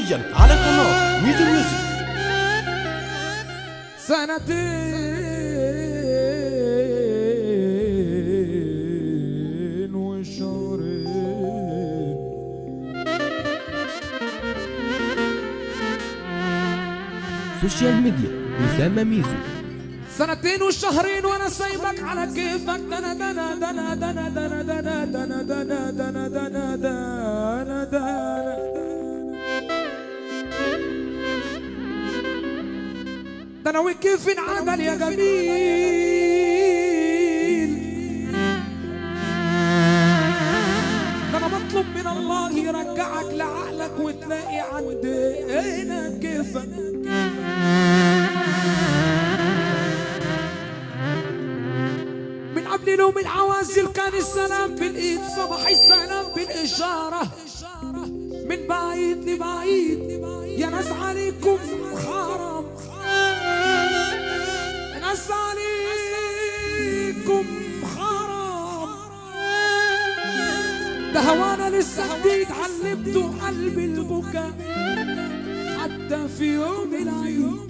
حصريا على قناة ميزو ميوزك. سنتين وشهرين سوشيال ميديا أسامة ميزو. سنتين وشهرين وانا سايبك على كيفك. دنا دنا دنا دنا دنا دنا دنا دنا دنا دنا دنا دنا دنا وكيف انعدل يا جميل. انا بطلب من الله يرجعك لعقلك وتلاقي عند هنا كيفك. قبل نوم العوازل كان السلام بالايد، صباح السلام بالاشاره من بعيد لبعيد. يا ناس عليكم حرام، يا ناس عليكم حرام. ده هوانا لسه جديد علمته قلبي البكاء حتى في يوم العيد.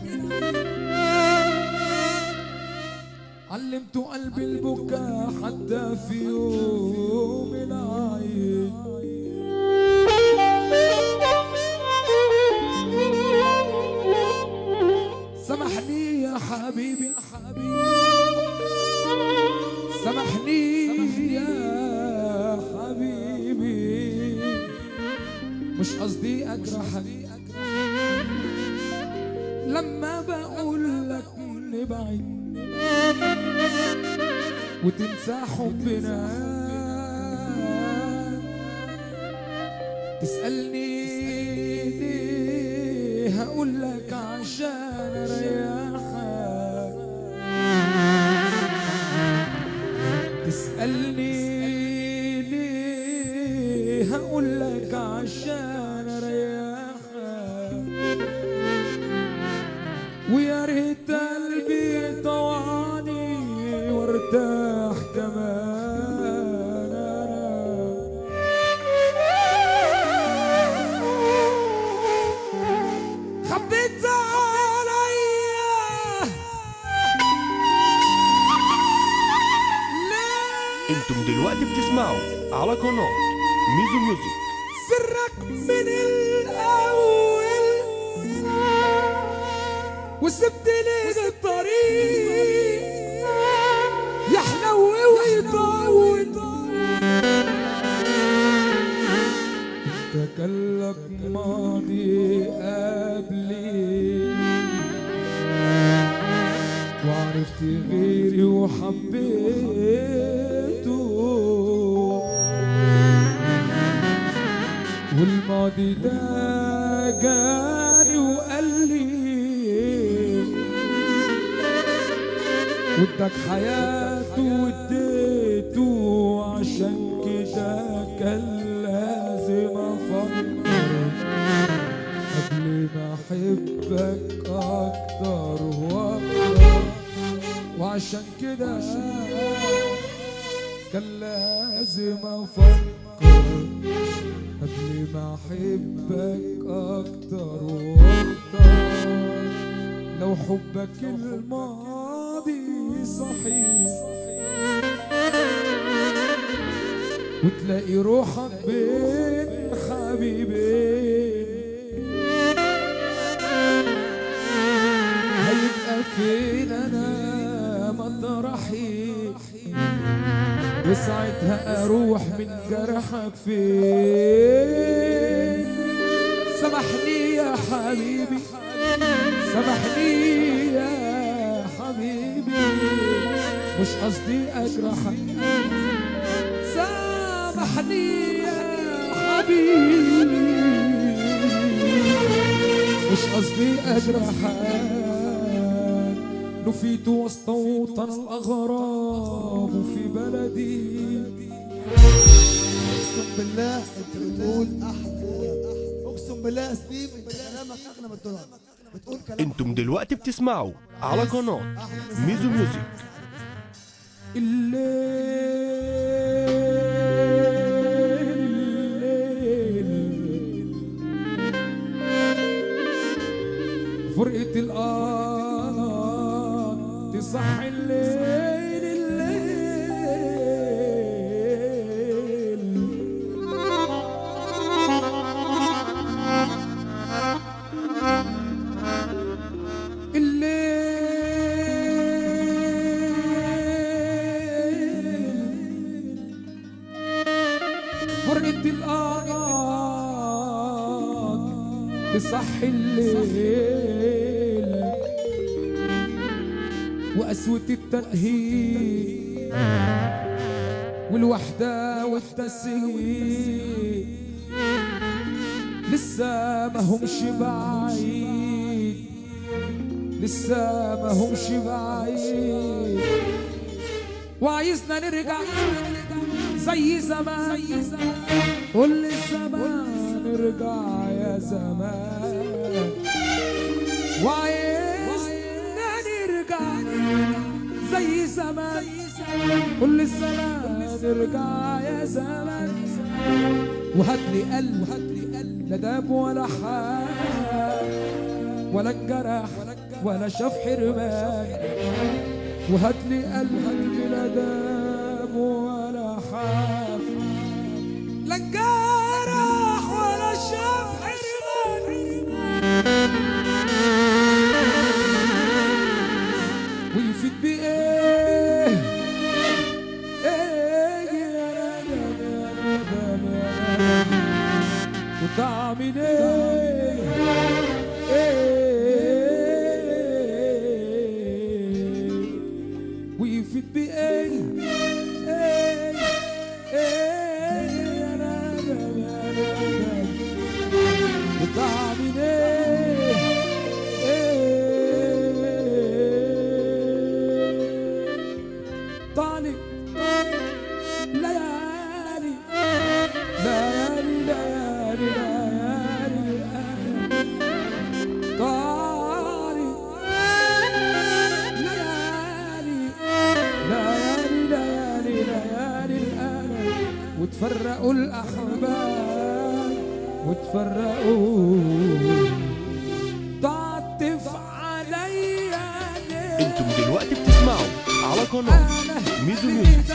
علمت قلبي البكاء حتى في يوم العيد. سامحني يا حبيبي، سامحني يا حبيبي، مش قصدي اجرحك لما بقول لك نبعد وتنسى حبنا. تسألني ليه، هقول لك عشان اريحك. تسألني ليه، هقول لك عشان اريحك. ويا ريت قلبي طوعني وارتاح كمان انا. خبيت عليا ليه؟ انتم دلوقتي بتسمعوا على قناة ميزو ميوزك. سرك من الاول وسبتني للطريق يحلو ويطول. تكلك ماضي قبلي وعرفت غيري وحبيته، والماضي ده جاني وقال لي ودك حياته واديته. عشان كده كان لازم افكر قبل ما احبك اكتر واكتر. وعشان كده كان لازم افكر قبل ما احبك اكتر واكتر. لو حبك الماضي صحيح وتلاقي روحك بين حبيبين، هيبقى فين انا مطرحي، وساعتها اروح من جرحك فين. سامحني يا حبيبي، سامحني يا حبيبي، مش قصدي اجرحك. سامحني يا حبيبي، مش قصدي اجرحك. نفيت وسط وطن الاغراب وفي بلدي. اقسم بالله انت بتقول احلى، اقسم بالله يا سليم انت كلامك اغنى من الدولار. بتقول كلام. انتم دلوقتي بتسمعوا على قناة ميزو ميوزك. الليل فرقة الآن تصحي الليل فرقة الآن تصحي الليل وقسوة التنهيد والوحدة والتسهيل لسه ما همش بعيد، لسه ما همش بعيد، وعايزنا نرجع زي زمان. قول للزمان ارجع يا زمان، وعايزنا نرجع زي زمان. قول للزمان ارجع يا زمان، وهاتلي قلب لا داب ولا حال ولا انجرح ولا شاف حرمان، وهاتلي قلب لا داب ولا حال لا انجرح ولا شاف حرمان، ويفيد بايه وتعمل ويفيد بايه وتعمل طالب ليالي ليالي ليالي طالب ليالي ليالي ليالي ليالي الألم، وتفرقوا الأحباب وتفرقوا تعطف عليا. انتم دلوقتي بتسمعوا على قناة ميزو ميوزك.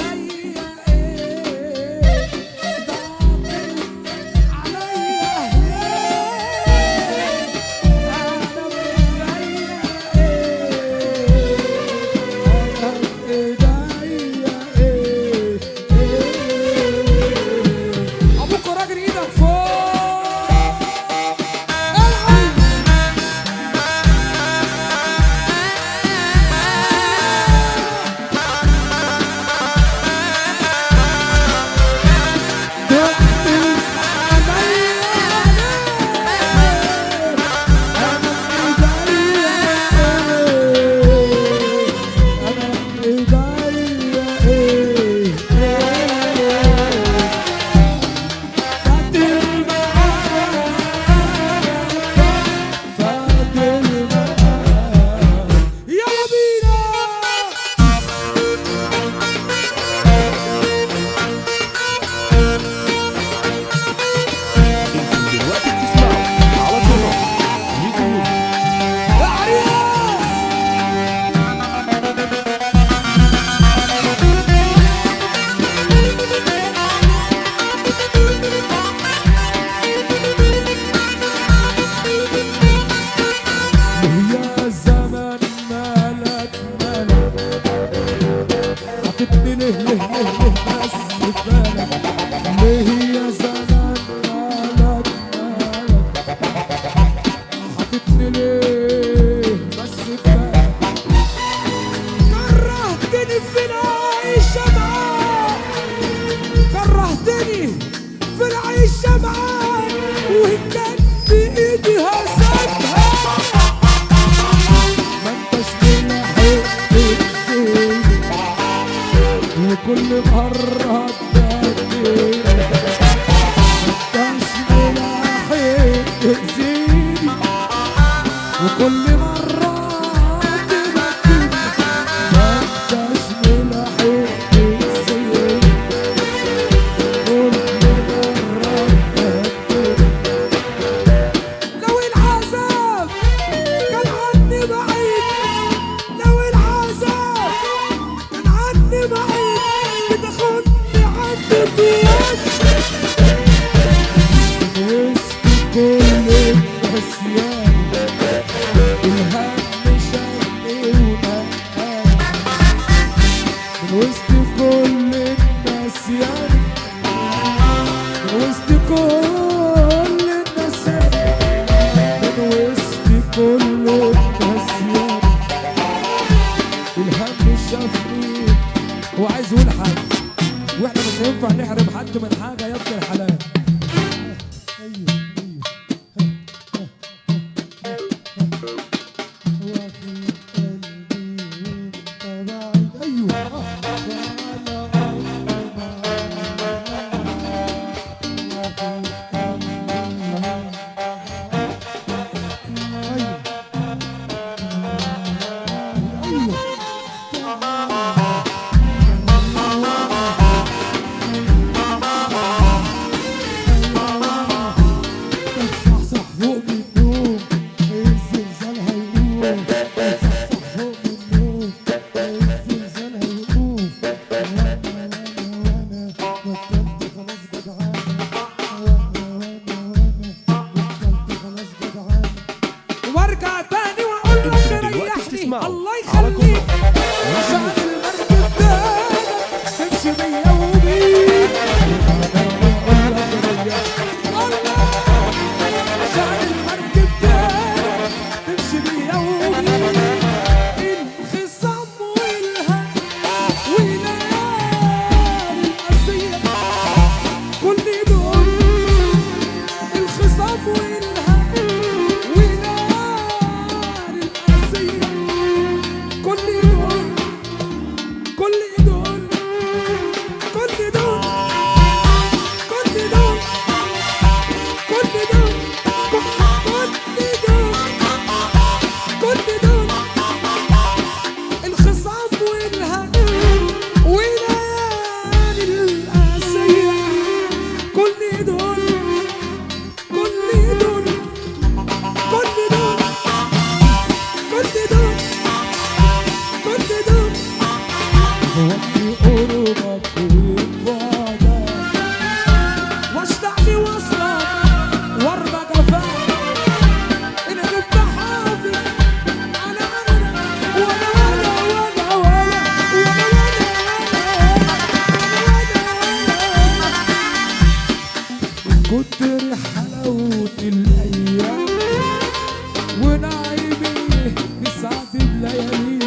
كل مرة تأذيني وكل مرة تبكيني، ما انتش ملاحق تأذيني كل مرة تبكيني. لو العذاب كان نسيان الهم شقي ونقان من وسط كل الناس يعني من وسط كل الناس من وسط كل الناس يعني الهم شافني. هو عايز يقول حاجة واحنا مش هينفع نحرم حد من حاجة يا ابن الحلال. وارجع تاني واقول لك ريحني الله يخليك عشان المركب ده تمشي بيا وبيك. عشان المركب ده تمشي بيا وبيك. الخصام والهم وليالي القاسية كل دول الخصام والهم وليالي القاسية كل دول كل دول كل دول كل دول كل دول كل دول الخصام والهم وليالي القاسية كل دول كل دول كل دول كل دول كل دول وفي قربك وبعدك واشتاق لي وصلك وارضى جفاك. انا كنت حافظ على عمرك وانا من كتر حلاوة الايام ونعيمي بسعد الليالي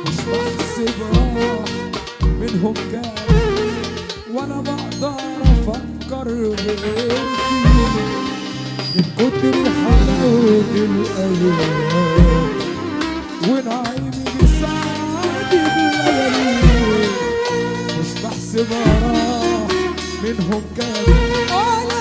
مش بحسب راح منهم كام ولا بقدر افكر غير فيهم. من كتر حلاوة الايام ونعيمي بسعد الليالي مش بحسب راح منهم كام